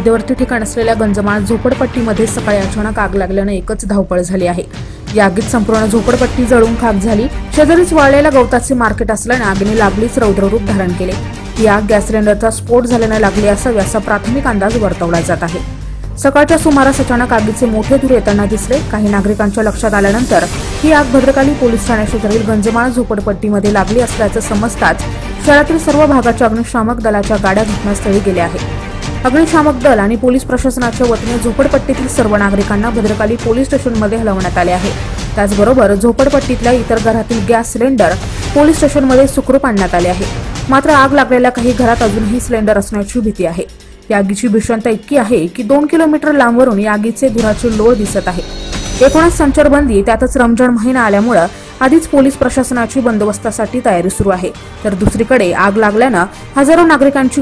मध्यवर्ती ठिकाण असलेल्या गंजमाळ झोपडपट्टीमध्ये सकाळी अचानक आग लागल्याने एकच धावपळ झाली आहे। या आगीत संपूर्ण झोपडपट्टी जळून खाक झाली। शेजारीच वाळलेल्या गवताचे मार्केट असल्याने आगीने लागलीच रौद्ररूप धारण केले। ही आग गॅस सिलेंडरचा स्फोट झाल्याने लागली असावी असा प्राथमिक अंदाज वर्तवला जात आहे। सकाळच्या सुमारास अचानक आगीचे मोठे धूर येताना दिसले। काही नागरिकांच्या लक्षात आल्यानंतर ही आग भद्रकाली पोलीस ठाण्याशेजारील गंजमाळ झोपडपट्टीमध्ये लागली असल्याचे समजताच शहरातील सर्व भागाच्या अग्निशामक दलाच्या गाड्या घटनास्थळी गेल्या आहेत। अग्निशामक दल आणि पोलीस प्रशासनाच्या वतीने झोपडपट्टीतील सर्व नागरिकांना भद्रकाली पोलीस स्टेशनमध्ये हलवण्यात आले आहे। त्याचबरोबर झोपडपट्टीतल्या इतर घरातील गॅस सिलेंडर पोलीस स्टेशनमध्ये सुखरूप आणण्यात आले आहे। मात्र आग लागलेल्या काही घरात अजूनही सिलेंडर असण्याची भीती आहे। या आगीची भीषणता इतकी आहे की 2 किलोमीटर लांबवरून या आगीचे धुराचे लोळ दिसत आहे। एकूणच संचारबंदी त्यातच रमजान महिना आल्यामुळे आधीच पोलीस प्रशासनाची बंदोबस्तासाठी तयारी सुरू आहे, तर दुसरीकडे आग लागल्याने हजारो नागरिकांची